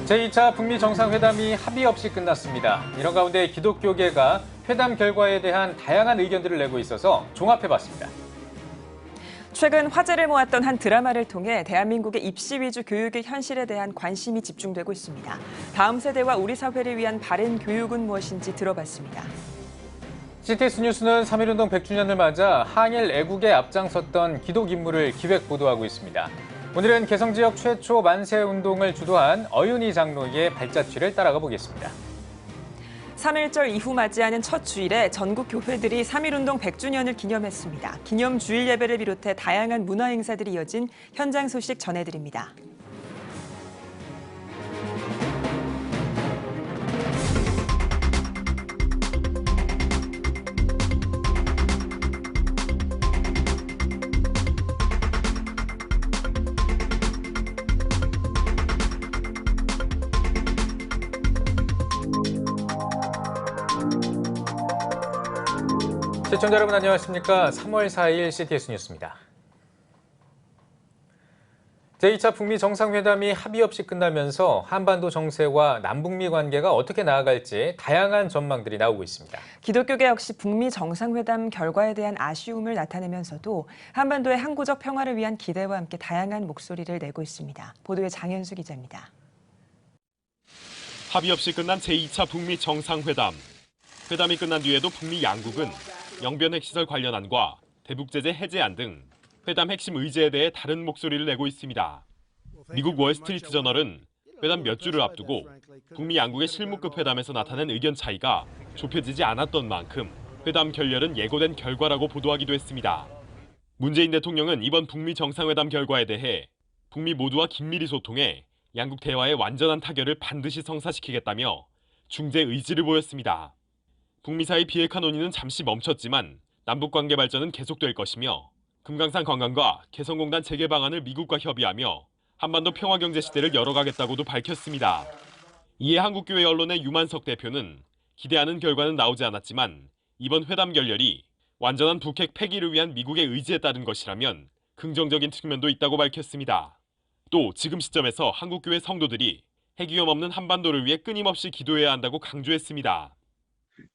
제2차 북미 정상회담이 합의 없이 끝났습니다. 이런 가운데 기독교계가 회담 결과에 대한 다양한 의견들을 내고 있어서 종합해봤습니다. 최근 화제를 모았던 한 드라마를 통해 대한민국의 입시 위주 교육의 현실에 대한 관심이 집중되고 있습니다. 다음 세대와 우리 사회를 위한 바른 교육은 무엇인지 들어봤습니다. CTS 뉴스는 3.1운동 100주년을 맞아 항일 애국에 앞장섰던 기독 인물을 기획 보도하고 있습니다. 오늘은 개성 지역 최초 만세 운동을 주도한 어윤희 장로의 발자취를 따라가 보겠습니다. 3.1절 이후 맞이하는 첫 주일에 전국 교회들이 3.1운동 100주년을 기념했습니다. 기념 주일 예배를 비롯해 다양한 문화 행사들이 이어진 현장 소식 전해드립니다. 시청자 여러분 안녕하십니까? 3월 4일 CTS 뉴스입니다. 제2차 북미 정상회담이 합의 없이 끝나면서 한반도 정세와 남북미 관계가 어떻게 나아갈지 다양한 전망들이 나오고 있습니다. 기독교계 역시 북미 정상회담 결과에 대한 아쉬움을 나타내면서도 한반도의 항구적 평화를 위한 기대와 함께 다양한 목소리를 내고 있습니다. 보도에 장현수 기자입니다. 합의 없이 끝난 제2차 북미 정상회담. 회담이 끝난 뒤에도 북미 양국은 영변 핵시설 관련안과 대북 제재 해제안 등 회담 핵심 의제에 대해 다른 목소리를 내고 있습니다. 미국 월스트리트 저널은 회담 몇 주를 앞두고 북미 양국의 실무급 회담에서 나타난 의견 차이가 좁혀지지 않았던 만큼 회담 결렬은 예고된 결과라고 보도하기도 했습니다. 문재인 대통령은 이번 북미 정상회담 결과에 대해 북미 모두와 긴밀히 소통해 양국 대화의 완전한 타결을 반드시 성사시키겠다며 중재 의지를 보였습니다. 북미 사이 비핵화 논의는 잠시 멈췄지만 남북관계 발전은 계속될 것이며 금강산 관광과 개성공단 재개 방안을 미국과 협의하며 한반도 평화경제 시대를 열어가겠다고도 밝혔습니다. 이에 한국교회 언론의 유만석 대표는 기대하는 결과는 나오지 않았지만 이번 회담 결렬이 완전한 북핵 폐기를 위한 미국의 의지에 따른 것이라면 긍정적인 측면도 있다고 밝혔습니다. 또 지금 시점에서 한국교회 성도들이 핵위험 없는 한반도를 위해 끊임없이 기도해야 한다고 강조했습니다.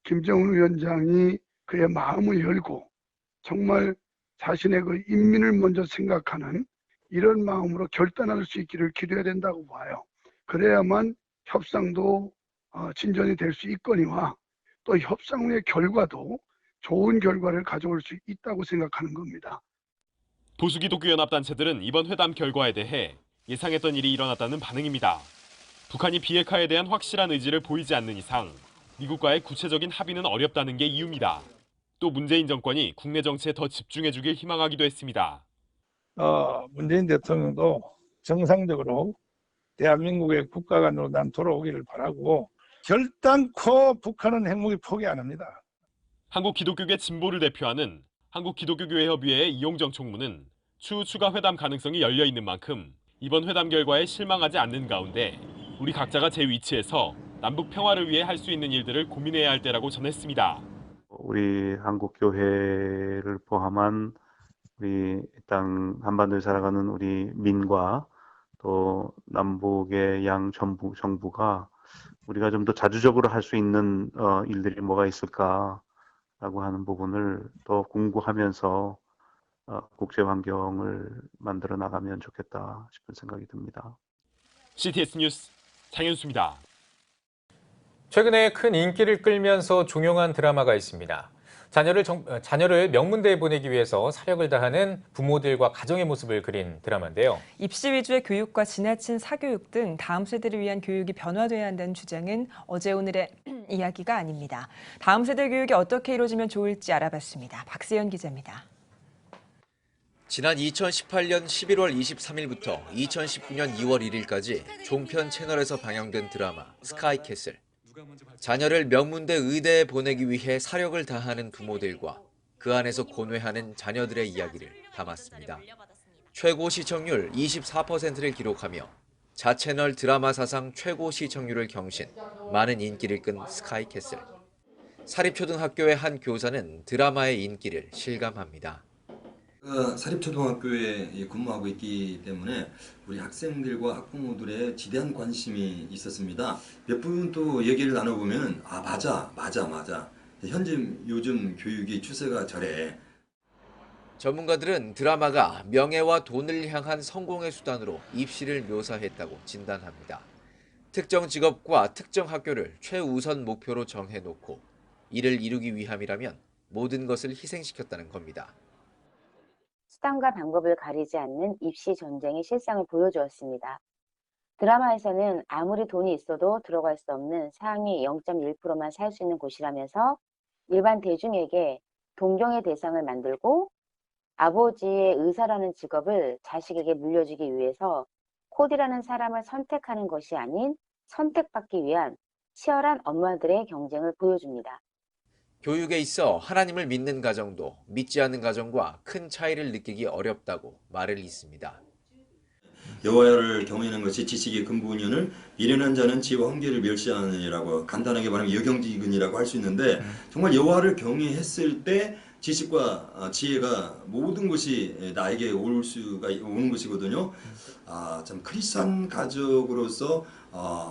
김정은 위원장이 그의 마음을 열고 정말 자신의 그 인민을 먼저 생각하는 이런 마음으로 결단할 수 있기를 기도해야 된다고 봐요. 그래야만 협상도 진전이 될 수 있거니와 또 협상 후의 결과도 좋은 결과를 가져올 수 있다고 생각하는 겁니다. 보수기독교연합단체들은 이번 회담 결과에 대해 예상했던 일이 일어났다는 반응입니다. 북한이 비핵화에 대한 확실한 의지를 보이지 않는 이상 미국과의 구체적인 합의는 어렵다는 게 이유입니다. 또 문재인 정권이 국내 정치에 더 집중해주길 희망하기도 했습니다. 문재인 대통령도 정상적으로 대한민국의 국가 간으로 난 돌아오기를 바라고 결단코 북한은 핵무기 포기 안 합니다. 한국기독교계 진보를 대표하는 한국기독교교회협의회의 이용정 총무는 추후 추가 회담 가능성이 열려 있는 만큼 이번 회담 결과에 실망하지 않는 가운데 우리 각자가 제 위치에서 남북 평화를 위해 할 수 있는 일들을 고민해야 할 때라고 전했습니다. 우리 한국교회를 포함한 우리 땅 한반도에 살아가는 우리 민과 또 남북의 양 정부가 우리가 좀 더 자주적으로 할 수 있는 일들이 뭐가 있을까라고 하는 부분을 더 공부하면서 국제 환경을 만들어 나가면 좋겠다 싶은 생각이 듭니다. CTS 뉴스 장현수입니다. 최근에 큰 인기를 끌면서 종영한 드라마가 있습니다. 자녀를 명문대에 보내기 위해서 사력을 다하는 부모들과 가정의 모습을 그린 드라마인데요. 입시 위주의 교육과 지나친 사교육 등 다음 세대를 위한 교육이 변화돼야 한다는 주장은 어제 오늘의 이야기가 아닙니다. 다음 세대 교육이 어떻게 이루어지면 좋을지 알아봤습니다. 박세연 기자입니다. 지난 2018년 11월 23일부터 2019년 2월 1일까지 종편 채널에서 방영된 드라마 스카이캐슬. 자녀를 명문대 의대에 보내기 위해 사력을 다하는 부모들과 그 안에서 고뇌하는 자녀들의 이야기를 담았습니다. 최고 시청률 24%를 기록하며 자채널 드라마 사상 최고 시청률을 경신, 많은 인기를 끈 스카이캐슬. 사립초등학교의 한 교사는 드라마의 인기를 실감합니다. 사립초등학교에 근무하고 있기 때문에 우리 학생들과 학부모들의 지대한 관심이 있었습니다. 몇 분 또 얘기를 나눠보면 맞아. 현재 요즘 교육의 추세가 저래. 전문가들은 드라마가 명예와 돈을 향한 성공의 수단으로 입시를 묘사했다고 진단합니다. 특정 직업과 특정 학교를 최우선 목표로 정해놓고 이를 이루기 위함이라면 모든 것을 희생시켰다는 겁니다. 수단과 방법을 가리지 않는 입시 전쟁의 실상을 보여주었습니다. 드라마에서는 아무리 돈이 있어도 들어갈 수 없는 상위 0.1%만 살 수 있는 곳이라면서 일반 대중에게 동경의 대상을 만들고 아버지의 의사라는 직업을 자식에게 물려주기 위해서 코디라는 사람을 선택하는 것이 아닌 선택받기 위한 치열한 엄마들의 경쟁을 보여줍니다. 교육에 있어 하나님을 믿는 가정도 믿지 않는 가정과 큰 차이를 느끼기 어렵다고 말을 잇습니다. 여호와를 경외하는 것이 지식의 근본이오늘 미련한 자는 지혜와 훈계를 멸시하느니라고 간단하게 말하면 여경지근이라고 할 수 있는데 정말 여호와를 경외했을 때 지식과 지혜가 모든 것이 나에게 오는 것이거든요. 참 크리스찬 가족으로서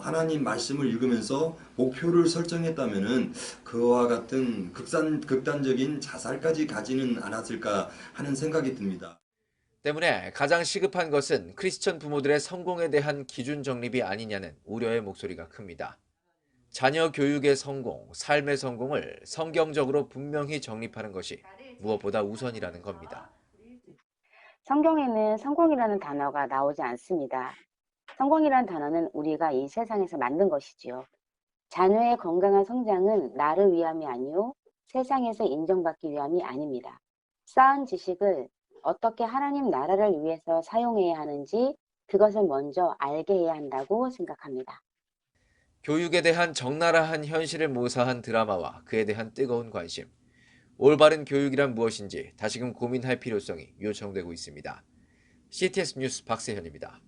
하나님 말씀을 읽으면서 목표를 설정했다면은 그와 같은 극단적인 자살까지 가지는 않았을까 하는 생각이 듭니다. 때문에 가장 시급한 것은 크리스천 부모들의 성공에 대한 기준 정립이 아니냐는 우려의 목소리가 큽니다. 자녀 교육의 성공, 삶의 성공을 성경적으로 분명히 정립하는 것이 무엇보다 우선이라는 겁니다. 성경에는 성공이라는 단어가 나오지 않습니다. 성공이라는 단어는 우리가 이 세상에서 만든 것이지요. 자녀의 건강한 성장은 나를 위함이 아니요 세상에서 인정받기 위함이 아닙니다. 쌓은 지식을 어떻게 하나님 나라를 위해서 사용해야 하는지 그것을 먼저 알게 해야 한다고 생각합니다. 교육에 대한 적나라한 현실을 모사한 드라마와 그에 대한 뜨거운 관심. 올바른 교육이란 무엇인지 다시금 고민할 필요성이 요청되고 있습니다. CTS 뉴스 박세현입니다.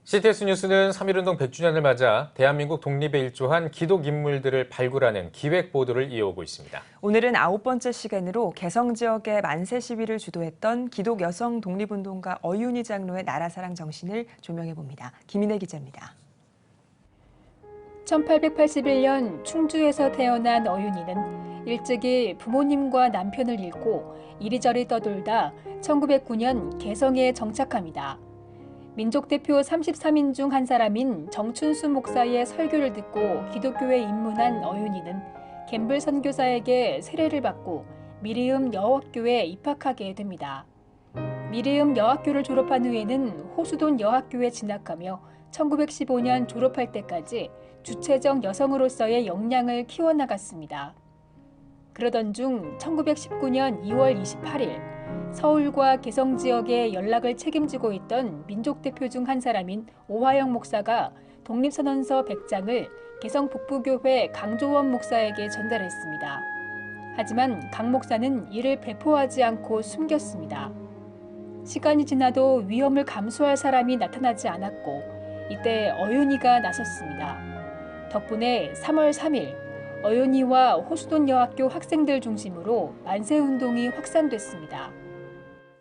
CTS 뉴스는 3.1운동 100주년을 맞아 대한민국 독립에 일조한 기독 인물들을 발굴하는 기획 보도를 이어오고 있습니다. 오늘은 9번째 시간으로 개성 지역의 만세 시위를 주도했던 기독 여성 독립운동가 어윤희 장로의 나라사랑 정신을 조명해봅니다. 김인혜 기자입니다. 1881년 충주에서 태어난 어윤희는 일찍이 부모님과 남편을 잃고 이리저리 떠돌다 1909년 개성에 정착합니다. 민족 대표 33인 중 한 사람인 정춘수 목사의 설교를 듣고 기독교에 입문한 어윤희는 갬블 선교사에게 세례를 받고 미리음 여학교에 입학하게 됩니다. 미리음 여학교를 졸업한 후에는 호수돈 여학교에 진학하며 1915년 졸업할 때까지 주체적 여성으로서의 역량을 키워나갔습니다. 그러던 중 1919년 2월 28일 서울과 개성 지역의 연락을 책임지고 있던 민족 대표 중 한 사람인 오화영 목사가 독립선언서 100장을 개성 북부교회 강조원 목사에게 전달했습니다. 하지만 강 목사는 이를 배포하지 않고 숨겼습니다. 시간이 지나도 위험을 감수할 사람이 나타나지 않았고 이때 어윤희가 나섰습니다. 덕분에 3월 3일 어윤희와 호수돈 여학교 학생들 중심으로 만세운동이 확산됐습니다.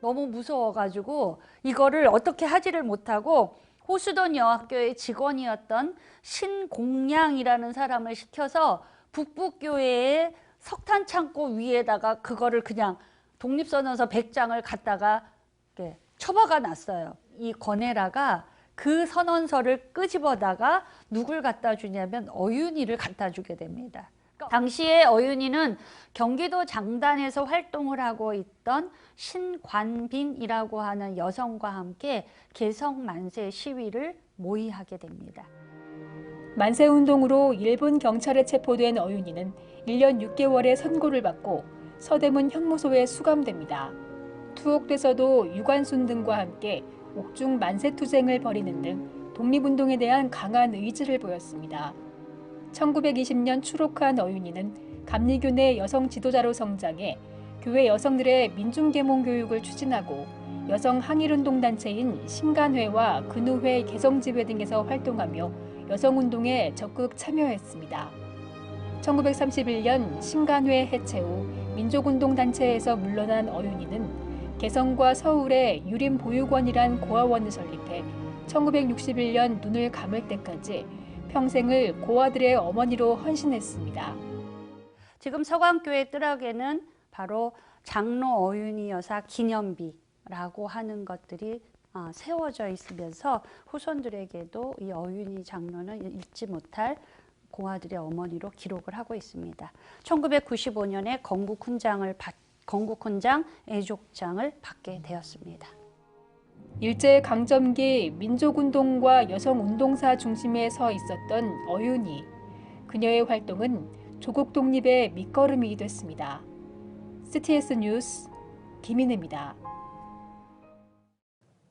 너무 무서워가지고 이거를 어떻게 하지를 못하고 호수돈 여학교의 직원이었던 신공량이라는 사람을 시켜서 북부교회의 석탄창고 위에다가 그거를 그냥 독립선언서 100장을 갖다가 처박아 놨어요. 이 권혜라가 그 선언서를 끄집어다가 누굴 갖다 주냐면 어윤희를 갖다 주게 됩니다. 당시에 어윤희는 경기도 장단에서 활동을 하고 있던 신관빈이라고 하는 여성과 함께 개성 만세 시위를 모의하게 됩니다. 만세운동으로 일본 경찰에 체포된 어윤희는 1년 6개월의 선고를 받고 서대문 형무소에 수감됩니다. 투옥돼서도 유관순 등과 함께 옥중 만세투쟁을 벌이는 등 독립운동에 대한 강한 의지를 보였습니다. 1920년 추록한 어윤희는 감리교 내 여성 지도자로 성장해 교회 여성들의 민중계몽 교육을 추진하고 여성 항일운동단체인 신간회와 근우회 개성지회 등에서 활동하며 여성운동에 적극 참여했습니다. 1931년 신간회 해체 후 민족운동단체에서 물러난 어윤이는 개성과 서울에 유림보육원이란 고아원을 설립해 1961년 눈을 감을 때까지 평생을 고아들의 어머니로 헌신했습니다. 지금 서강교회 뜰학에는 바로 장로 어윤이 여사 기념비라고 하는 것들이 세워져 있으면서 후손들에게도 이 어윤이 장로는 잊지 못할 고아들의 어머니로 기록을 하고 있습니다. 1995년에 건국훈장 애족장을 받게 되었습니다. 일제강점기 민족운동과 여성운동사 중심에 서 있었던 어윤이. 그녀의 활동은 조국 독립의 밑거름이 됐습니다. CTS 뉴스 김인혜입니다.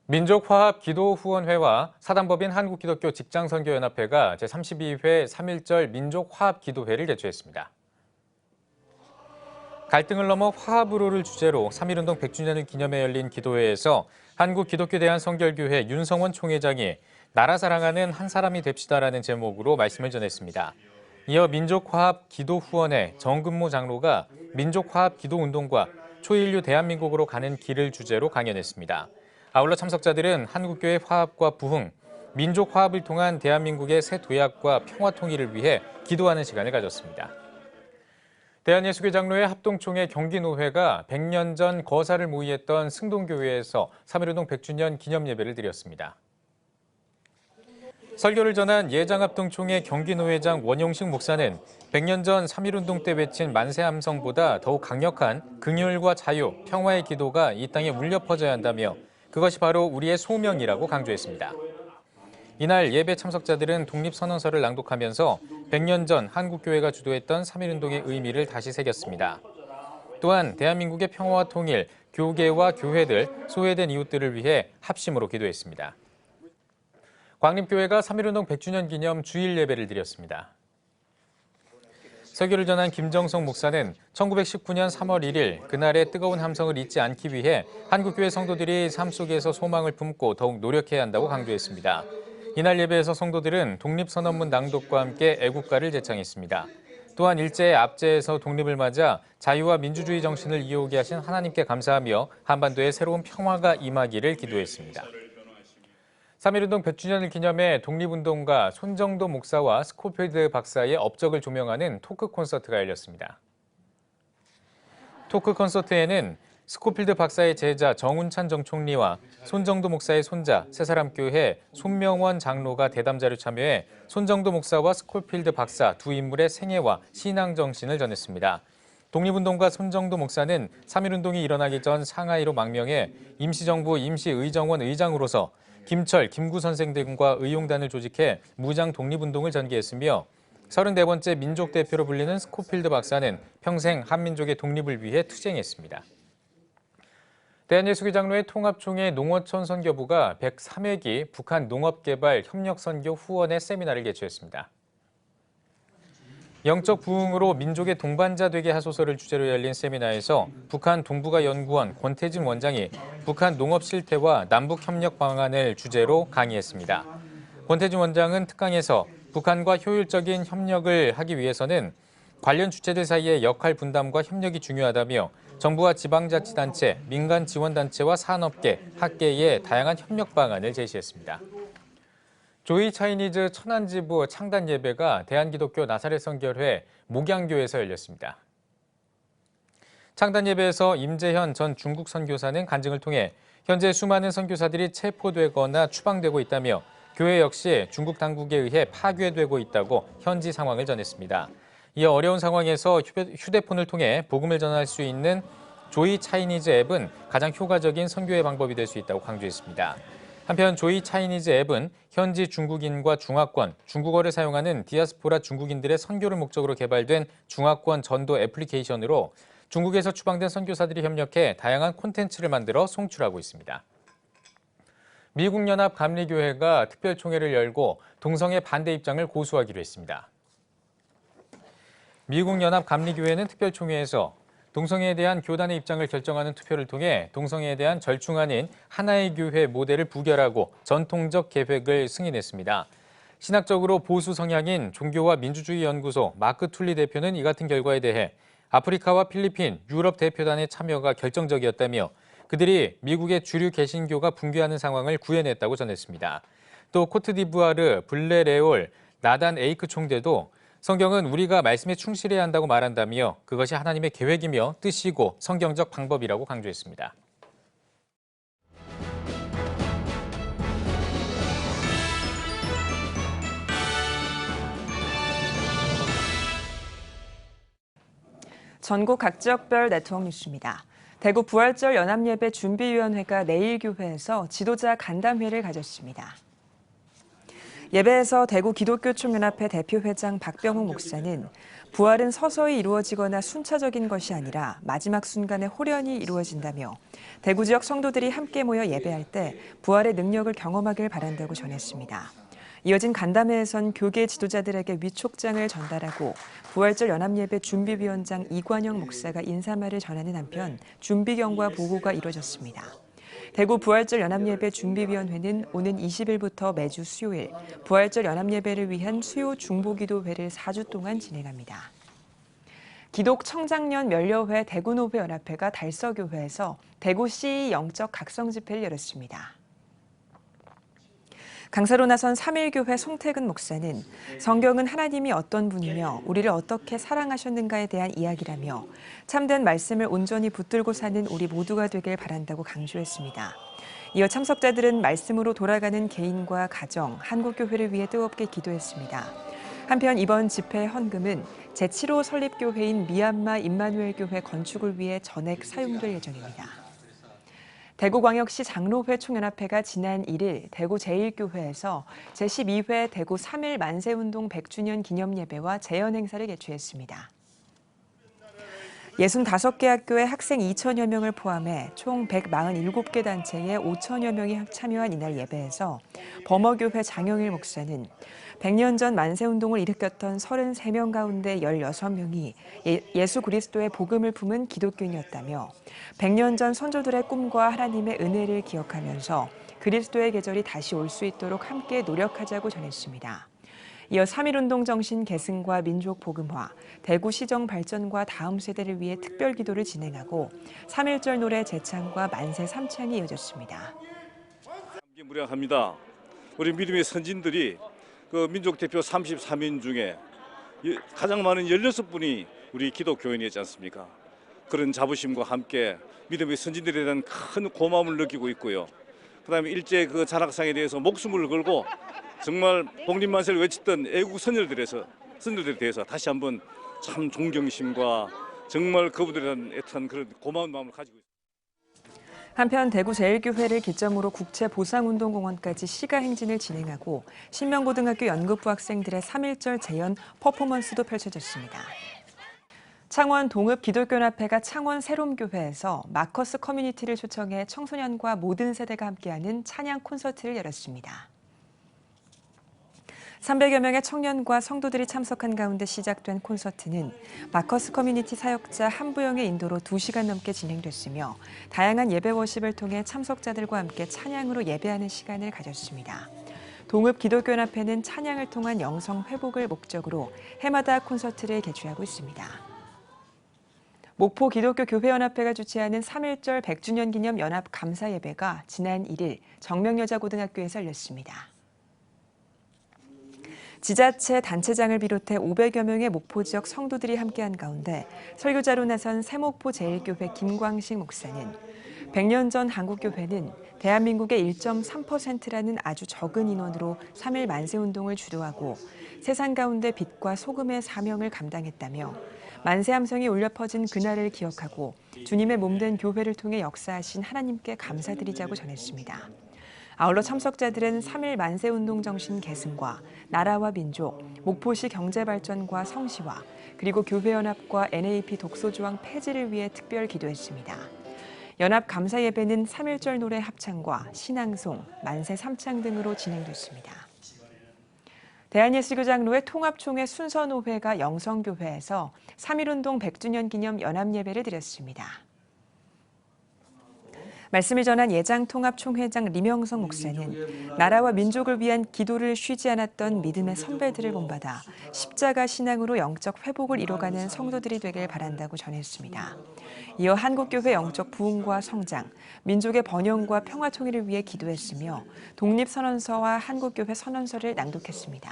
민족화합기도후원회와 사단법인 한국기독교 직장선교연합회가 제32회 3.1절 민족화합기도회를 개최했습니다. 갈등을 넘어 화합으로를 주제로 3.1운동 100주년을 기념해 열린 기도회에서 한국기독교대한성결교회 윤성원 총회장이 나라 사랑하는 한 사람이 됩시다라는 제목으로 말씀을 전했습니다. 이어 민족화합기도후원회 정근모 장로가 민족화합기도운동과 초인류 대한민국으로 가는 길을 주제로 강연했습니다. 아울러 참석자들은 한국교회 화합과 부흥, 민족 화합을 통한 대한민국의 새 도약과 평화 통일을 위해 기도하는 시간을 가졌습니다. 대한예수교 장로회 합동총회 경기노회가 100년 전 거사를 모의했던 승동교회에서 3.1운동 100주년 기념예배를 드렸습니다. 설교를 전한 예장합동총회 경기노회장 원용식 목사는 100년 전 3.1운동 때 외친 만세 함성보다 더욱 강력한 긍휼과 자유, 평화의 기도가 이 땅에 울려 퍼져야 한다며 그것이 바로 우리의 소명이라고 강조했습니다. 이날 예배 참석자들은 독립선언서를 낭독하면서 100년 전 한국교회가 주도했던 3.1운동의 의미를 다시 새겼습니다. 또한 대한민국의 평화와 통일, 교계와 교회들, 소외된 이웃들을 위해 합심으로 기도했습니다. 광림교회가 3.1운동 100주년 기념 주일 예배를 드렸습니다. 설교를 전한 김정성 목사는 1919년 3월 1일 그날의 뜨거운 함성을 잊지 않기 위해 한국교회 성도들이 삶 속에서 소망을 품고 더욱 노력해야 한다고 강조했습니다. 이날 예배에서 성도들은 독립선언문 낭독과 함께 애국가를 제창했습니다. 또한 일제의 압제에서 독립을 맞아 자유와 민주주의 정신을 이어오게 하신 하나님께 감사하며 한반도에 새로운 평화가 임하기를 기도했습니다. 3.1운동 100주년을 기념해 독립운동가 손정도 목사와 스코필드 박사의 업적을 조명하는 토크 콘서트가 열렸습니다. 토크 콘서트에는 스코필드 박사의 제자 정운찬 정총리와 손정도 목사의 손자 새사람교회 손명원 장로가 대담자로 참여해 손정도 목사와 스코필드 박사 두 인물의 생애와 신앙 정신을 전했습니다. 독립운동가 손정도 목사는 3.1운동이 일어나기 전 상하이로 망명해 임시정부 임시의정원 의장으로서 김철, 김구 선생 등과 의용단을 조직해 무장 독립운동을 전개했으며 34번째 민족 대표로 불리는 스코필드 박사는 평생 한민족의 독립을 위해 투쟁했습니다. 대한예수교 장로회 통합총회 농어촌 선교부가 103회기 북한 농업개발 협력선교 후원회 세미나를 개최했습니다. 영적 부흥으로 민족의 동반자 되게 하소서를 주제로 열린 세미나에서 북한 동북아연구원 권태진 원장이 북한 농업 실태와 남북 협력 방안을 주제로 강의했습니다. 권태진 원장은 특강에서 북한과 효율적인 협력을 하기 위해서는 관련 주체들 사이의 역할 분담과 협력이 중요하다며 정부와 지방자치단체, 민간 지원단체와 산업계, 학계의 다양한 협력 방안을 제시했습니다. 조이 차이니즈 천안지부 창단 예배가 대한기독교 나사렛 선결회 목양교에서 열렸습니다. 창단 예배에서 임재현 전 중국 선교사는 간증을 통해 현재 수많은 선교사들이 체포되거나 추방되고 있다며 교회 역시 중국 당국에 의해 파괴되고 있다고 현지 상황을 전했습니다. 이어 어려운 상황에서 휴대폰을 통해 복음을 전할 수 있는 조이 차이니즈 앱은 가장 효과적인 선교의 방법이 될 수 있다고 강조했습니다. 한편 조이 차이니즈 앱은 현지 중국인과 중화권, 중국어를 사용하는 디아스포라 중국인들의 선교를 목적으로 개발된 중화권 전도 애플리케이션으로 중국에서 추방된 선교사들이 협력해 다양한 콘텐츠를 만들어 송출하고 있습니다. 미국연합 감리교회가 특별총회를 열고 동성애 반대 입장을 고수하기로 했습니다. 미국연합 감리교회는 특별총회에서 동성애에 대한 교단의 입장을 결정하는 투표를 통해 동성애에 대한 절충 아닌 하나의 교회 모델을 부결하고 전통적 계획을 승인했습니다. 신학적으로 보수 성향인 종교와 민주주의 연구소 마크 툴리 대표는 이 같은 결과에 대해 아프리카와 필리핀, 유럽 대표단의 참여가 결정적이었다며 그들이 미국의 주류 개신교가 붕괴하는 상황을 구해냈다고 전했습니다. 또 코트디부아르, 블레레올, 나단 에이크 총재도 성경은 우리가 말씀에 충실해야 한다고 말한다며 그것이 하나님의 계획이며 뜻이고 성경적 방법이라고 강조했습니다. 전국 각 지역별 네트워크 뉴스입니다. 대구 부활절 연합예배 준비위원회가 내일 교회에서 지도자 간담회를 가졌습니다. 예배에서 대구 기독교총연합회 대표회장 박병욱 목사는 부활은 서서히 이루어지거나 순차적인 것이 아니라 마지막 순간에 호련히 이루어진다며 대구 지역 성도들이 함께 모여 예배할 때 부활의 능력을 경험하길 바란다고 전했습니다. 이어진 간담회에선 교계 지도자들에게 위촉장을 전달하고 부활절 연합예배 준비위원장 이관영 목사가 인사말을 전하는 한편 준비경과 보고가 이루어졌습니다. 대구 부활절 연합예배 준비위원회는 오는 20일부터 매주 수요일 부활절 연합예배를 위한 수요 중보기도회를 4주 동안 진행합니다. 기독청장년 면려회 대구노회연합회가 달서교회에서 대구시 영적 각성 집회를 열었습니다. 강사로 나선 3.1교회 송태근 목사는 성경은 하나님이 어떤 분이며 우리를 어떻게 사랑하셨는가에 대한 이야기라며 참된 말씀을 온전히 붙들고 사는 우리 모두가 되길 바란다고 강조했습니다. 이어 참석자들은 말씀으로 돌아가는 개인과 가정, 한국교회를 위해 뜨겁게 기도했습니다. 한편 이번 집회 헌금은 제7호 설립교회인 미얀마 임마누엘교회 건축을 위해 전액 사용될 예정입니다. 대구광역시 장로회 총연합회가 지난 1일 대구 제1교회에서 제12회 대구 3.1 만세운동 100주년 기념예배와 재연 행사를 개최했습니다. 65개 학교의 학생 2천여 명을 포함해 총 147개 단체의 5천여 명이 참여한 이날 예배에서 범어교회 장영일 목사는 100년 전 만세운동을 일으켰던 33명 가운데 16명이 예수 그리스도의 복음을 품은 기독교인이었다며 100년 전 선조들의 꿈과 하나님의 은혜를 기억하면서 그리스도의 계절이 다시 올 수 있도록 함께 노력하자고 전했습니다. 이어 3.1운동 정신 계승과 민족 복음화, 대구시정 발전과 다음 세대를 위해 특별 기도를 진행하고 3.1절 노래 제창과 만세 3창이 이어졌습니다. 무량합니다. 우리 믿음의 선진들이 그 민족 대표 33인 중에 가장 많은 16분이 우리 기독교인이지 않습니까? 그런 자부심과 함께 믿음의 선진들에 대한 큰 고마움을 느끼고 있고요. 그다음에 일제 그 잔학상에 대해서 목숨을 걸고 정말 복립만세를 외쳤던 애국 선열들에 대해서 다시 한번 참 존경심과 정말 그분들에 대한 애틋한 그런 고마운 마음을 가지고 있습니다. 한편 대구 제1교회를 기점으로 국제보상운동공원까지 시가 행진을 진행하고 신명고등학교 연극부 학생들의 3.1절 재연 퍼포먼스도 펼쳐졌습니다. 창원 동읍기독교연합회가 창원 새롬교회에서 마커스 커뮤니티를 초청해 청소년과 모든 세대가 함께하는 찬양 콘서트를 열었습니다. 300여 명의 청년과 성도들이 참석한 가운데 시작된 콘서트는 마커스 커뮤니티 사역자 한부영의 인도로 2시간 넘게 진행됐으며 다양한 예배 워십을 통해 참석자들과 함께 찬양으로 예배하는 시간을 가졌습니다. 동읍기독교연합회는 찬양을 통한 영성 회복을 목적으로 해마다 콘서트를 개최하고 있습니다. 목포 기독교교회연합회가 주최하는 3.1절 100주년 기념 연합 감사 예배가 지난 1일 정명여자고등학교에서 열렸습니다. 지자체 단체장을 비롯해 500여 명의 목포 지역 성도들이 함께한 가운데 설교자로 나선 세목포 제1교회 김광식 목사는 100년 전 한국교회는 대한민국의 1.3%라는 아주 적은 인원으로 3.1 만세운동을 주도하고 세상 가운데 빛과 소금의 사명을 감당했다며 만세 함성이 울려 퍼진 그날을 기억하고 주님의 몸된 교회를 통해 역사하신 하나님께 감사드리자고 전했습니다. 아울러 참석자들은 3.1 만세운동 정신 계승과 나라와 민족, 목포시 경제발전과 성시화, 그리고 교회연합과 NAP 독소조항 폐지를 위해 특별 기도했습니다. 연합 감사 예배는 3.1절 노래 합창과 신앙송, 만세 3창 등으로 진행됐습니다. 대한예수교장로회 통합총회 순서노회가 영성교회에서 3.1운동 100주년 기념 연합예배를 드렸습니다. 말씀을 전한 예장통합총회장 리명성 목사는 나라와 민족을 위한 기도를 쉬지 않았던 믿음의 선배들을 본받아 십자가 신앙으로 영적 회복을 이뤄가는 성도들이 되길 바란다고 전했습니다. 이어 한국교회 영적 부흥과 성장, 민족의 번영과 평화 통일을 위해 기도했으며 독립선언서와 한국교회 선언서를 낭독했습니다.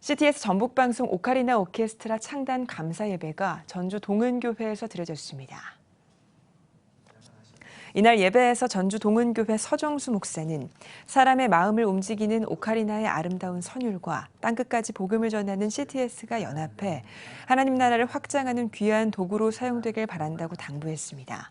CTS 전북방송 오카리나 오케스트라 창단 감사 예배가 전주 동은교회에서 드려졌습니다. 이날 예배에서 전주 동은교회 서정수 목사는 사람의 마음을 움직이는 오카리나의 아름다운 선율과 땅끝까지 복음을 전하는 CTS가 연합해 하나님 나라를 확장하는 귀한 도구로 사용되길 바란다고 당부했습니다.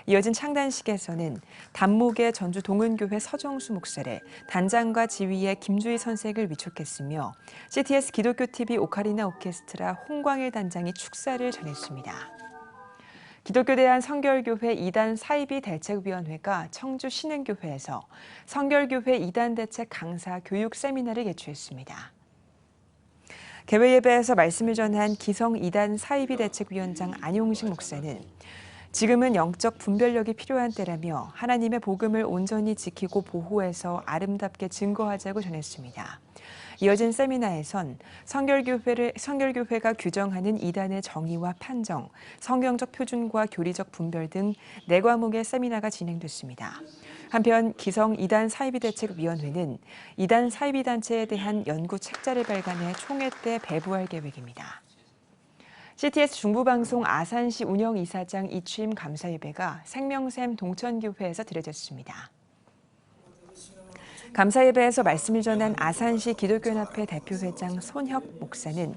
이어진 창단식에서는 단목의 전주 동은교회 서정수 목사를 단장과 지휘의 김주희 선생을 위촉했으며 CTS 기독교TV 오카리나 오케스트라 홍광일 단장이 축사를 전했습니다. 기독교대한 성결교회 2단 사이비 대책위원회가 청주 신흥교회에서 성결교회 2단 대책 강사 교육 세미나를 개최했습니다. 개회 예배에서 말씀을 전한 기성 2단 사이비 대책위원장 안용식 목사는 지금은 영적 분별력이 필요한 때라며 하나님의 복음을 온전히 지키고 보호해서 아름답게 증거하자고 전했습니다. 이어진 세미나에선 성결교회가 규정하는 이단의 정의와 판정, 성경적 표준과 교리적 분별 등 4과목의 세미나가 진행됐습니다. 한편 기성 이단 사이비대책위원회는 이단 사이비단체에 대한 연구 책자를 발간해 총회 때 배부할 계획입니다. CTS 중부방송 아산시 운영이사장 이취임 감사예배가 생명샘 동천교회에서 드려졌습니다. 감사예배에서 말씀을 전한 아산시 기독교연합회 대표회장 손혁 목사는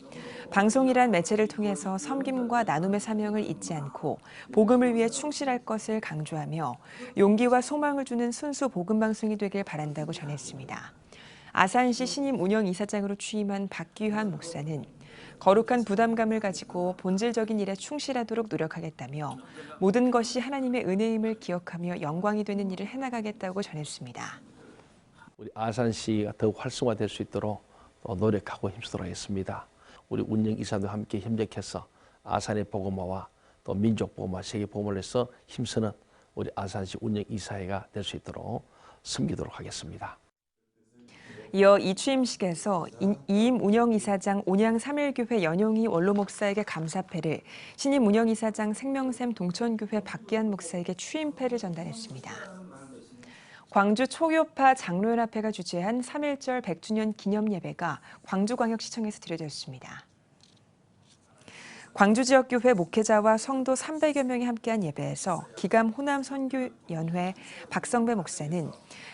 방송이란 매체를 통해서 섬김과 나눔의 사명을 잊지 않고 복음을 위해 충실할 것을 강조하며 용기와 소망을 주는 순수 복음방송이 되길 바란다고 전했습니다. 아산시 신임 운영이사장으로 취임한 박기환 목사는 거룩한 부담감을 가지고 본질적인 일에 충실하도록 노력하겠다며 모든 것이 하나님의 은혜임을 기억하며 영광이 되는 일을 해나가겠다고 전했습니다. 우리 아산시가 더욱 활성화될 수 있도록 노력하고 힘쓰도록 하겠습니다. 우리 운영이사도 함께 협력해서 아산의 복음화와 또 민족 복음화, 세계 복음화를 해서 힘쓰는 우리 아산시 운영이사회가 될 수 있도록 섬기도록 하겠습니다. 이어 이 취임식에서 이임 운영이사장 온양 3.1교회 연용희 원로 목사에게 감사패를, 신임 운영이사장 생명샘 동천교회 박기한 목사에게 취임패를 전달했습니다. 광주 초교파 장로연합회가 주최한 3.1절 100주년 기념예배가 광주광역시청에서 드려졌습니다. 광주 지역교회 목회자와 성도 300여 명이 함께한 예배에서 기감 호남선교연회 박성배 목사는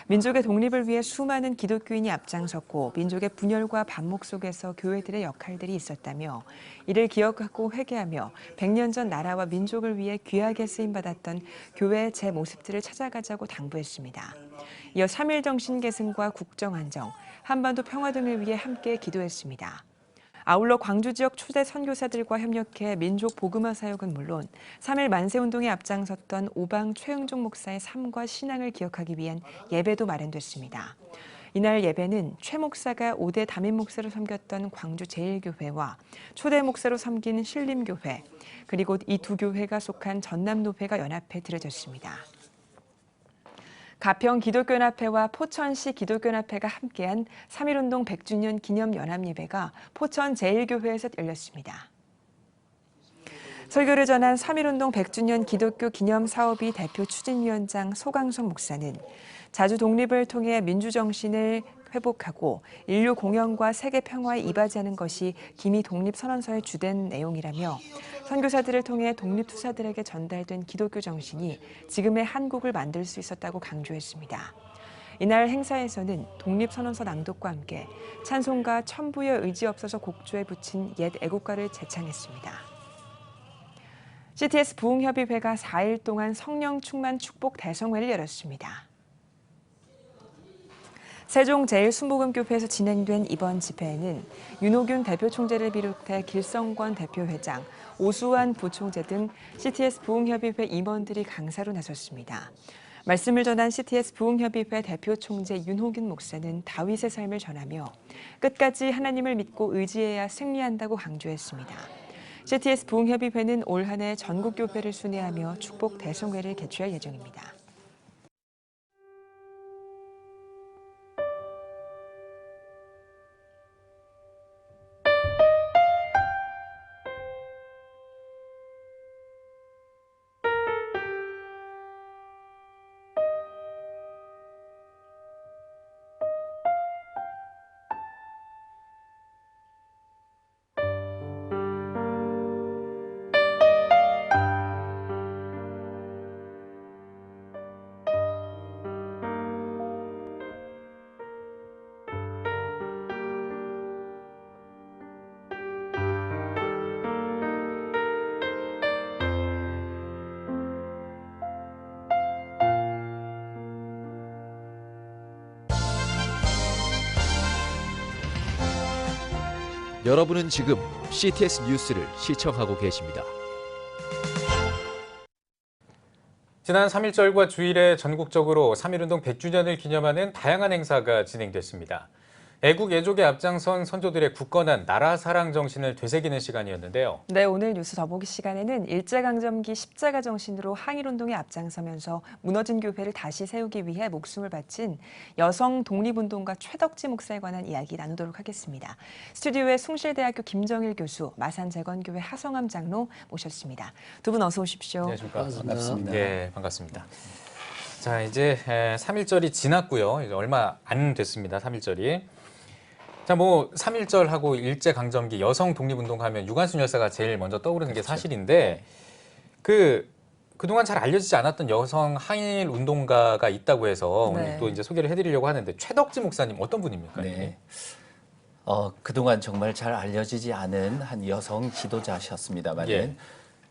민족의 독립을 위해 수많은 기독교인이 앞장섰고 민족의 분열과 반목 속에서 교회들의 역할들이 있었다며 이를 기억하고 회개하며 100년 전 나라와 민족을 위해 귀하게 쓰임받았던 교회의 제 모습들을 찾아가자고 당부했습니다. 이어 3.1 정신 계승과 국정 안정, 한반도 평화 등을 위해 함께 기도했습니다. 아울러 광주 지역 초대 선교사들과 협력해 민족 복음화 사역은 물론 3.1 만세운동에 앞장섰던 오방 최흥종 목사의 삶과 신앙을 기억하기 위한 예배도 마련됐습니다. 이날 예배는 최 목사가 5대 담임 목사로 섬겼던 광주 제1교회와 초대 목사로 섬긴 신림교회, 그리고 이 두 교회가 속한 전남노회가 연합해 드려졌습니다. 가평 기독교연합회와 포천시 기독교연합회가 함께한 3.1운동 100주년 기념 연합예배가 포천 제1교회에서 열렸습니다. 설교를 전한 3.1운동 100주년 기독교 기념사업위 대표 추진위원장 소강성 목사는 자주 독립을 통해 민주정신을 회복하고 인류 공영과 세계 평화에 이바지하는 것이 기미 독립선언서의 주된 내용이라며 선교사들을 통해 독립투사들에게 전달된 기독교 정신이 지금의 한국을 만들 수 있었다고 강조했습니다. 이날 행사에서는 독립선언서 낭독과 함께 찬송가 천부여 의지 없어서 곡조에 붙인 옛 애국가를 제창했습니다. CTS 부흥협의회가 4일 동안 성령 충만 축복 대성회를 열었습니다. 세종 제1순복음교회에서 진행된 이번 집회에는 윤호균 대표 총재를 비롯해 길성권 대표회장, 오수환 부총재 등 CTS 부흥협의회 임원들이 강사로 나섰습니다. 말씀을 전한 CTS 부흥협의회 대표 총재 윤호균 목사는 다윗의 삶을 전하며 끝까지 하나님을 믿고 의지해야 승리한다고 강조했습니다. CTS 부흥협의회는 올 한 해 전국교회를 순회하며 축복 대송회를 개최할 예정입니다. 여러분은 지금 CTS 뉴스를 시청하고 계십니다. 지난 3.1절과 주일에 전국적으로 3.1운동 100주년을 기념하는 다양한 행사가 진행됐습니다. 애국 애족에 앞장선 선조들의 굳건한 나라 사랑 정신을 되새기는 시간이었는데요. 네, 오늘 뉴스 더보기 시간에는 일제강점기 십자가 정신으로 항일운동에 앞장서면서 무너진 교회를 다시 세우기 위해 목숨을 바친 여성 독립운동가 최덕지 목사에 관한 이야기 나누도록 하겠습니다. 스튜디오에 숭실대학교 김정일 교수, 마산재건교회 하성암 장로 모셨습니다. 두 분 어서 오십시오. 안녕하십니까. 반갑습니다. 네, 반갑습니다. 자, 이제 3.1절이 지났고요. 이제 얼마 안 됐습니다. 3.1절이. 자, 뭐 3.1절하고 일제강점기 여성 독립운동하면 유관순 열사가 제일 먼저 떠오르는 게 사실인데 그동안 잘 알려지지 않았던 여성 항일 운동가가 있다고 해서 오늘 또 이제 소개를 해드리려고 하는데 최덕지 목사님 어떤 분입니까? 네. 그동안 정말 잘 알려지지 않은 한 여성 지도자셨습니다만 예.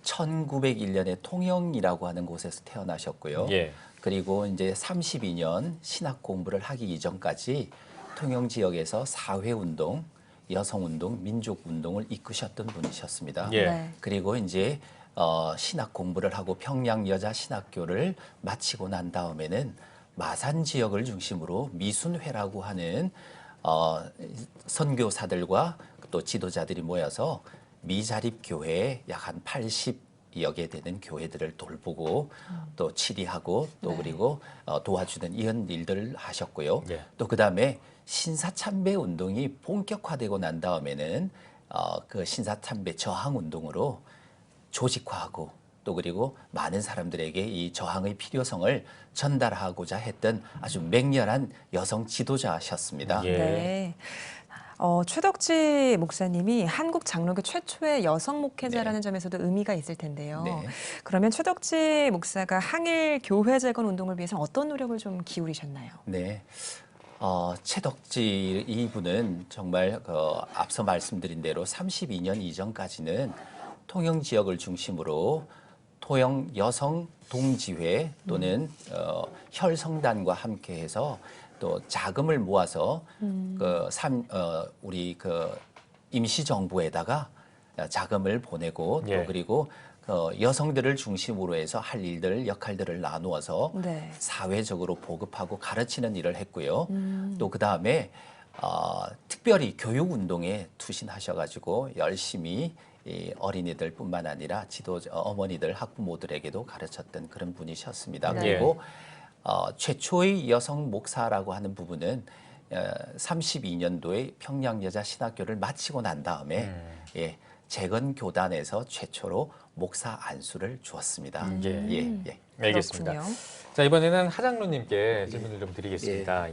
1901년에 통영이라고 하는 곳에서 태어나셨고요. 예. 그리고 이제 32년 신학 공부를 하기 이전까지 통영 지역에서 사회운동, 여성운동, 민족운동을 이끄셨던 분이셨습니다. 예. 네. 그리고 이제 신학 공부를 하고 평양 여자신학교를 마치고 난 다음에는 마산 지역을 중심으로 미순회라고 하는 선교사들과 또 지도자들이 모여서 미자립교회에 약 한 80여 개 되는 교회들을 돌보고 또 치리하고 또 그리고 도와주는 이런 일들을 하셨고요. 예. 또 그다음에 신사참배 운동이 본격화되고 난 다음에는 그 신사참배 저항 운동으로 조직화하고 또 그리고 많은 사람들에게 이 저항의 필요성을 전달하고자 했던 아주 맹렬한 여성 지도자셨습니다. 예. 네. 최덕지 목사님이 한국 장로교 최초의 여성 목회자라는 점에서도 의미가 있을 텐데요. 네. 그러면 최덕지 목사가 항일 교회 재건 운동을 위해서 어떤 노력을 좀 기울이셨나요? 네. 최덕지 이분은 정말 앞서 말씀드린 대로 32년 이전까지는 통영 지역을 중심으로 통영 여성 동지회 또는 혈성단과 함께해서 또 자금을 모아서 우리 임시정부에다가 자금을 보내고 예. 또 그리고 여성들을 중심으로 해서 할 일들, 역할들을 나누어서 네. 사회적으로 보급하고 가르치는 일을 했고요. 또 그 다음에 특별히 교육운동에 투신하셔가지고 열심히 이 어린이들뿐만 아니라 어머니들, 학부모들에게도 가르쳤던 그런 분이셨습니다. 네. 그리고 최초의 여성 목사라고 하는 부분은 32년도에 평양여자신학교를 마치고 난 다음에 재건교단에서 최초로 목사 안수를 주었습니다. 알겠습니다. 그렇군요. 자, 이번에는 하장로님께 질문을 좀 드리겠습니다.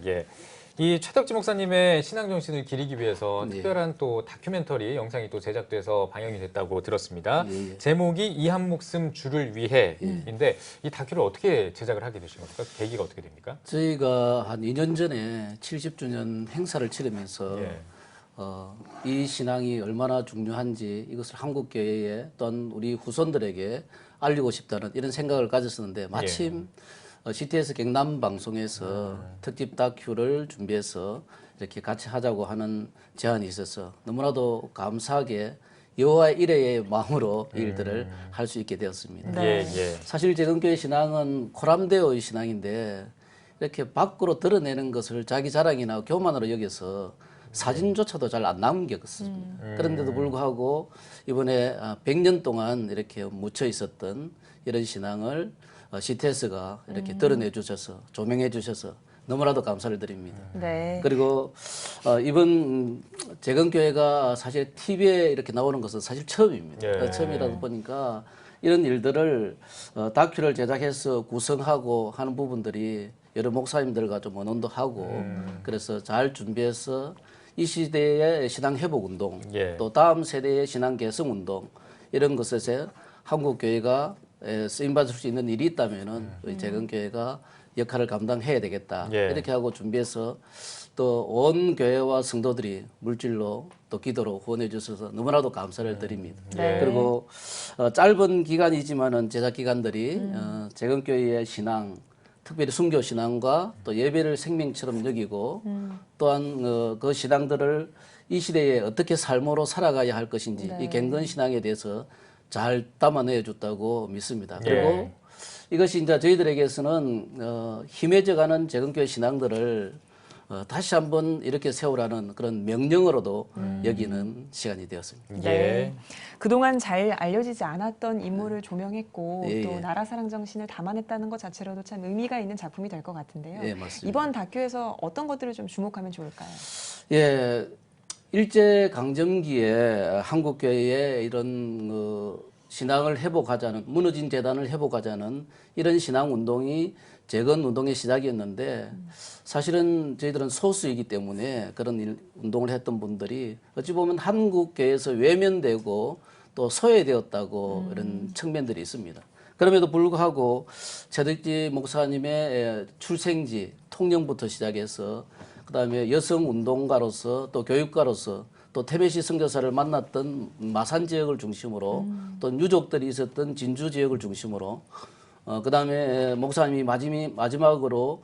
이 최덕지 목사님의 신앙 정신을 기리기 위해서 특별한 또 다큐멘터리 영상이 또 제작돼서 방영이 됐다고 들었습니다. 제목이 이 한 목숨 주를 위해인데 이 다큐를 어떻게 제작을 하게 되신 겁니까? 계기가 어떻게 됩니까? 저희가 한 2년 전에 70주년 행사를 치르면서 이 신앙이 얼마나 중요한지 이것을 한국교회에 또는 우리 후손들에게 알리고 싶다는 이런 생각을 가졌었는데 마침 CTS 경남 방송에서 특집 다큐를 준비해서 이렇게 같이 하자고 하는 제안이 있어서 너무나도 감사하게 여호와의 일회의 마음으로 이 일들을 할 수 있게 되었습니다. 네. 사실 재건교회 신앙은 코람데오의 신앙인데 이렇게 밖으로 드러내는 것을 자기 자랑이나 교만으로 여겨서 사진조차도 잘 안 남겼습니다. 그런데도 불구하고 이번에 100년 동안 이렇게 묻혀 있었던 이런 신앙을 CTS가 이렇게 드러내 주셔서 조명해 주셔서 너무나도 감사를 드립니다. 네. 그리고 이번 재건교회가 사실 TV에 이렇게 나오는 것은 사실 처음입니다. 처음이라다 보니까 이런 일들을 다큐를 제작해서 구성하고 하는 부분들이 여러 목사님들과 좀 의논도 하고 그래서 잘 준비해서 이 시대의 신앙 회복 운동 또 다음 세대의 신앙 개성 운동 이런 것에 한국 교회가 쓰임 받을 수 있는 일이 있다면은 우리 재건교회가 역할을 감당해야 되겠다 이렇게 하고 준비해서 또 온 교회와 성도들이 물질로 또 기도로 후원해 주셔서 너무나도 감사를 드립니다. 그리고 짧은 기간이지만은 제작 기관들이 재건교회의 신앙 특별히 순교 신앙과 또 예배를 생명처럼 여기고 또한 그 신앙들을 이 시대에 어떻게 삶으로 살아가야 할 것인지 이 갱건 신앙에 대해서 잘 담아내 줬다고 믿습니다. 그리고 이것이 이제 저희들에게서는 힘해져가는 재건교회 신앙들을 다시 한번 이렇게 세우라는 그런 명령으로도 여기는 시간이 되었습니다. 네. 그동안 잘 알려지지 않았던 인물을 조명했고 예, 또 예. 나라 사랑 정신을 담아냈다는 것 자체로도 참 의미가 있는 작품이 될 것 같은데요. 예, 맞습니다. 이번 다큐에서 어떤 것들을 좀 주목하면 좋을까요? 예, 일제 강점기에 한국 교회의 이런 신앙을 회복하자는 무너진 재단을 회복하자는 이런 신앙 운동이 재건 운동의 시작이었는데 사실은 저희들은 소수이기 때문에 그런 운동을 했던 분들이 어찌 보면 한국 교회에서 외면되고 또 소외되었다고 이런 측면들이 있습니다. 그럼에도 불구하고 최덕지 목사님의 출생지 통영부터 시작해서 그다음에 여성 운동가로서 또 교육가로서 또 태베시 선교사를 만났던 마산 지역을 중심으로 또 유족들이 있었던 진주 지역을 중심으로 그다음에 목사님이 마지막으로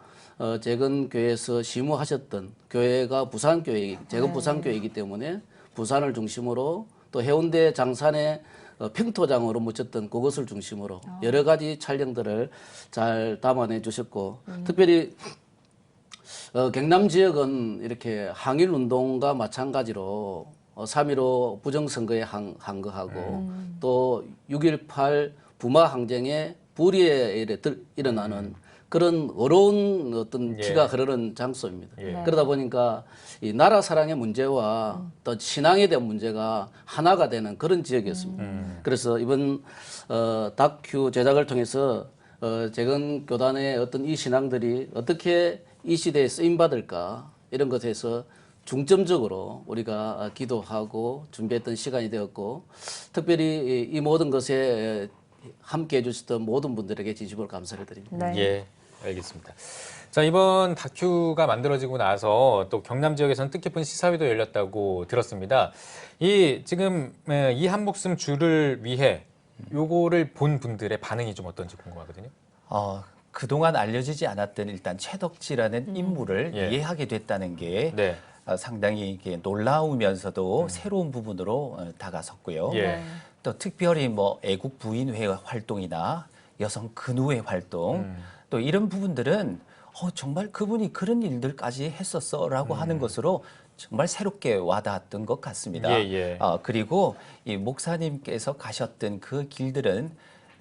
재건교회에서 시무하셨던 교회가 부산교회, 재건 부산교회이기 때문에 부산을 중심으로 또 해운대 장산에 평토장으로 묻혔던 그것을 중심으로 여러 가지 촬영들을 잘 담아내 주셨고 특별히 경남 지역은 이렇게 항일운동과 마찬가지로 3.15 부정선거에 한 거하고 또 6.18 부마항쟁에 불의에 일어나는 그런 어려운 어떤 피가 흐르는 장소입니다. 그러다 보니까 이 나라 사랑의 문제와 또 신앙에 대한 문제가 하나가 되는 그런 지역이었습니다. 그래서 이번 다큐 제작을 통해서 재건 교단의 어떤 이 신앙들이 어떻게 이 시대에 쓰임 받을까 이런 것에서 중점적으로 우리가 기도하고 준비했던 시간이 되었고 특별히 이 모든 것에 함께 해주셨던 모든 분들에게 진심으로 감사를 드립니다. 예, 알겠습니다. 자, 이번 다큐가 만들어지고 나서 또 경남 지역에서는 뜻깊은 시사회도 열렸다고 들었습니다. 지금 이 한 목숨 주를 위해 요거를 본 분들의 반응이 좀 어떤지 궁금하거든요. 그동안 알려지지 않았던 일단 최덕지라는 인물을 이해하게 됐다는 게 상당히 이게 놀라우면서도 새로운 부분으로 다가섰고요. 또 특별히 뭐 애국 부인회 활동이나 여성 근후회 활동 또 이런 부분들은 정말 그분이 그런 일들까지 했었어라고 하는 것으로 정말 새롭게 와닿았던 것 같습니다. 그리고 이 목사님께서 가셨던 그 길들은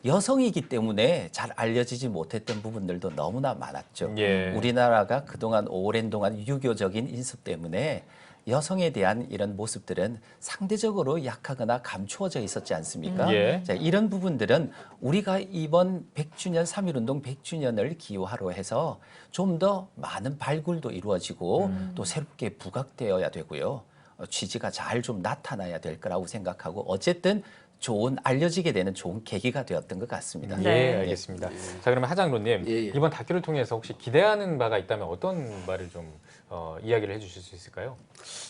여성이기 때문에 잘 알려지지 못했던 부분들도 너무나 많았죠. 우리나라가 그동안 오랜 동안 유교적인 인습 때문에 여성에 대한 이런 모습들은 상대적으로 약하거나 감추어져 있었지 않습니까? 자, 이런 부분들은 우리가 이번 100주년 3.1운동 100주년을 기호하로 해서 좀 더 많은 발굴도 이루어지고 또 새롭게 부각되어야 되고요. 취지가 잘 좀 나타나야 될 거라고 생각하고 어쨌든 좋은 알려지게 되는 좋은 계기가 되었던 것 같습니다. 네, 알겠습니다. 자, 그러면 하장로님 이번 다큐를 통해서 혹시 기대하는 바가 있다면 어떤 바를 좀 이야기를 해주실 수 있을까요?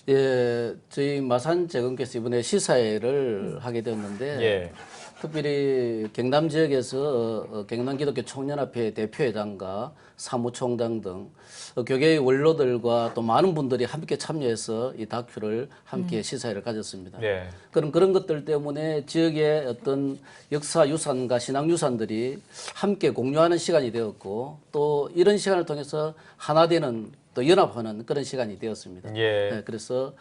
예, 저희 마산 재건교회에서 이번에 시사회를 하게 되었는데 특별히 경남 지역에서 경남기독교 청년협회 대표회장과 사무총장 등 교계의 원로들과 또 많은 분들이 함께 참여해서 이 다큐를 함께 시사회를 가졌습니다. 네. 그런 것들 때문에 지역의 어떤 역사 유산과 신앙 유산들이 함께 공유하는 시간이 되었고 또 이런 시간을 통해서 하나 되는 또 연합하는 그런 시간이 되었습니다. 예. 네, 그래서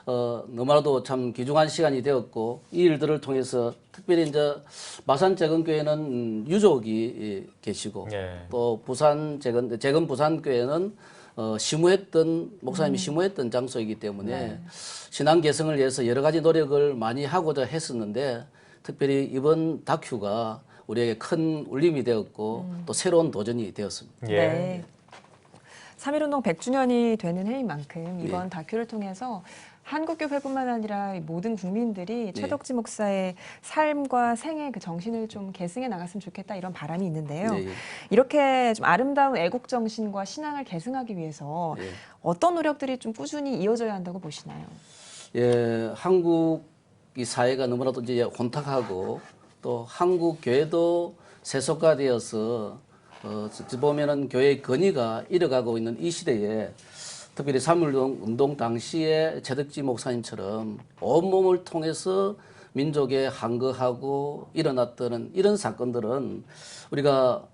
너무나도 참 귀중한 시간이 되었고 이 일들을 통해서 특별히 이제 마산 재건교회는 유족이 계시고 예. 또 부산 재건 부산교회는 시무했던 목사님이 시무했던 장소이기 때문에 신앙 개성을 위해서 여러 가지 노력을 많이 하고자 했었는데 특별히 이번 다큐가 우리에게 큰 울림이 되었고 또 새로운 도전이 되었습니다. 네. 3.1운동 100주년이 되는 해인 만큼 이번 다큐를 통해서 한국교회뿐만 아니라 모든 국민들이 최덕지 목사의 삶과 생애 그 정신을 좀 계승해 나갔으면 좋겠다 이런 바람이 있는데요. 이렇게 좀 아름다운 애국 정신과 신앙을 계승하기 위해서 어떤 노력들이 좀 꾸준히 이어져야 한다고 보시나요? 예, 한국 이 사회가 너무나도 이제 혼탁하고 또 한국 교회도 세속화되어서 어찌 보면은 교회의 권위가 잃어가고 있는 이 시대에 특별히 3.1운동 당시에 최덕지 목사님처럼 온몸을 통해서 민족에 항거하고 일어났던 이런 사건들은 우리가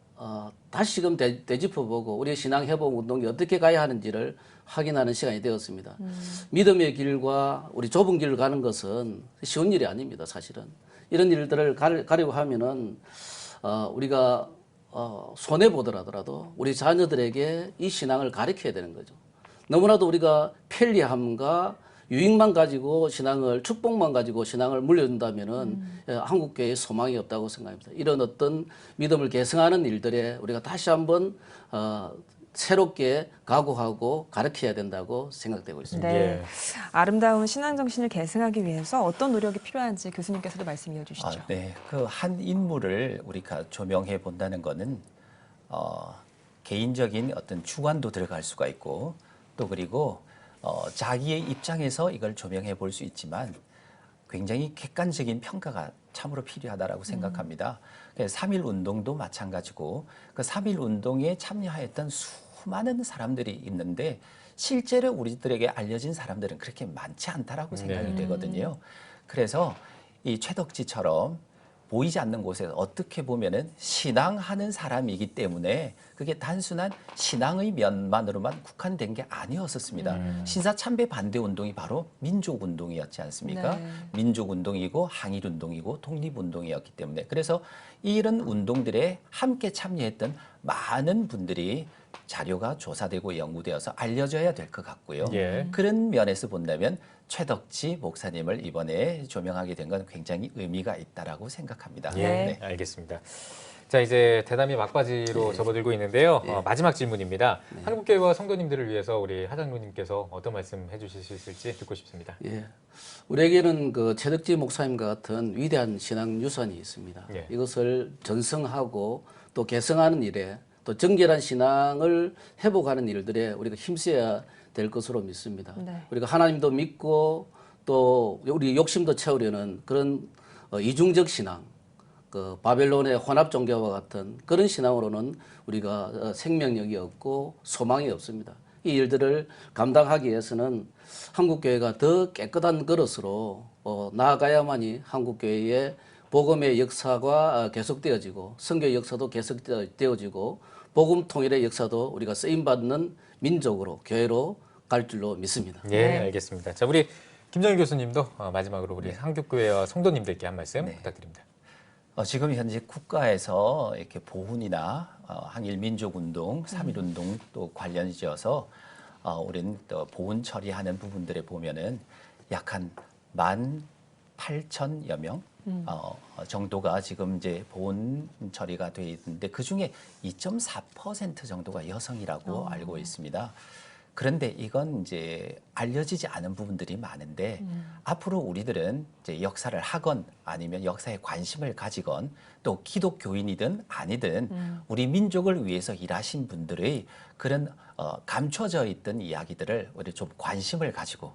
다시금 되짚어보고 우리의 신앙회복 운동이 어떻게 가야 하는지를 확인하는 시간이 되었습니다. 믿음의 길과 우리 좁은 길을 가는 것은 쉬운 일이 아닙니다. 사실은 이런 일들을 가려고 하면은 우리가 손해보더라도 우리 자녀들에게 이 신앙을 가르쳐야 되는 거죠. 너무나도 우리가 편리함과 유익만 가지고 신앙을, 축복만 가지고 신앙을 물려준다면은 한국교회에 소망이 없다고 생각합니다. 이런 어떤 믿음을 계승하는 일들에 우리가 다시 한번 새롭게 각오하고 가르쳐야 된다고 생각되고 있습니다. 네. 아름다운 신앙 정신을 계승하기 위해서 어떤 노력이 필요한지 교수님께서도 말씀 이어주시죠. 네, 그 한 인물을 우리가 조명해 본다는 것은 개인적인 어떤 주관도 들어갈 수가 있고 또 그리고 자기의 입장에서 이걸 조명해 볼 수 있지만 굉장히 객관적인 평가가 참으로 필요하다라고 생각합니다. 3.1 운동도 마찬가지고 그 3.1 운동에 참여하였던 수많은 사람들이 있는데 실제로 우리들에게 알려진 사람들은 그렇게 많지 않다라고 생각이 되거든요. 그래서 이 최덕지처럼 보이지 않는 곳에서 어떻게 보면은 신앙하는 사람이기 때문에 그게 단순한 신앙의 면만으로만 국한된 게 아니었었습니다. 신사참배 반대 운동이 바로 민족 운동이었지 않습니까? 네. 민족 운동이고 항일 운동이고 독립 운동이었기 때문에 그래서 이런 운동들에 함께 참여했던 많은 분들이 자료가 조사되고 연구되어서 알려져야 될 것 같고요. 그런 면에서 본다면 최덕지 목사님을 이번에 조명하게 된 건 굉장히 의미가 있다라고 생각합니다. 네, 알겠습니다. 자, 이제 대담이 막바지로 접어들고 있는데요. 마지막 질문입니다. 한국교회와 성도님들을 위해서 우리 하장로님께서 어떤 말씀 해주실 수 있을지 듣고 싶습니다. 우리에게는 그 최덕지 목사님과 같은 위대한 신앙 유산이 있습니다. 이것을 전승하고 또 개성하는 일에 또 정결한 신앙을 회복하는 일들에 우리가 힘써야 될 것으로 믿습니다. 우리가 하나님도 믿고 또 우리 욕심도 채우려는 그런 이중적 신앙, 그 바벨론의 혼합 종교와 같은 그런 신앙으로는 우리가 생명력이 없고 소망이 없습니다. 이 일들을 감당하기 위해서는 한국교회가 더 깨끗한 그릇으로 나아가야만이 한국교회의 복음의 역사가 계속되어지고 선교의 역사도 계속되어지고 복음 통일의 역사도 우리가 쓰임받는 민족으로 교회로 갈 줄로 믿습니다. 예, 알겠습니다. 자, 우리 김정일 교수님도 마지막으로 우리 한국교회와 성도님들께 한 말씀 부탁드립니다. 지금 현재 국가에서 이렇게 보훈이나 항일 민족운동, 3.1운동 또 관련지어서 우리는 또 보훈 처리하는 부분들에 보면은 약 한 18,000여 명 정도가 지금 이제 보훈 처리가 돼 있는데 그 중에 2.4% 정도가 여성이라고 알고 있습니다. 그런데 이건 이제 알려지지 않은 부분들이 많은데 앞으로 우리들은 이제 역사를 하건 아니면 역사에 관심을 가지건 또 기독교인이든 아니든 우리 민족을 위해서 일하신 분들의 그런 감춰져 있던 이야기들을 우리 좀 관심을 가지고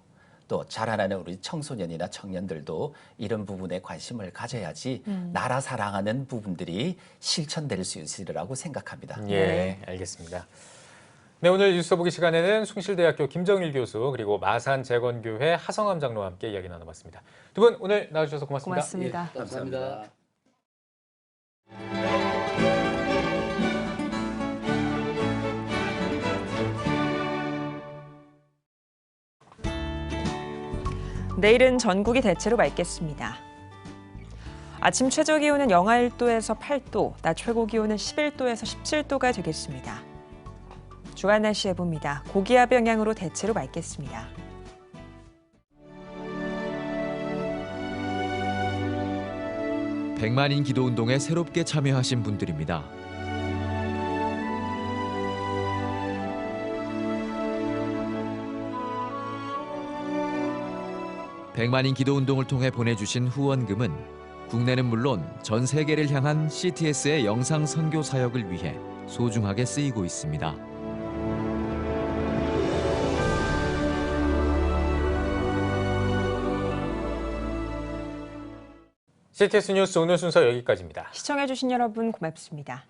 또 자라나는 우리 청소년이나 청년들도 이런 부분에 관심을 가져야지 나라 사랑하는 부분들이 실천될 수 있으리라고 생각합니다. 예, 알겠습니다. 네, 오늘 뉴스 보기 시간에는 숭실대학교 김정일 교수 그리고 마산재건교회 하성암 장로와 함께 이야기 나눠봤습니다. 두 분 오늘 나와주셔서 고맙습니다. 고맙습니다. 예, 감사합니다. 내일은 전국이 대체로 맑겠습니다. 아침 최저 기온은 영하 1도에서 8도, 낮 최고 기온은 11도에서 17도가 되겠습니다. 주간 날씨 예보입니다. 고기압 영향으로 대체로 맑겠습니다. 백만인 기도운동에 새롭게 참여하신 분들입니다. 백만인 기도운동을 통해 보내주신 후원금은 국내는 물론 전 세계를 향한 CTS의 영상 선교 사역을 위해 소중하게 쓰이고 있습니다. CTS 뉴스 오늘 순서 여기까지입니다. 시청해주신 여러분 고맙습니다.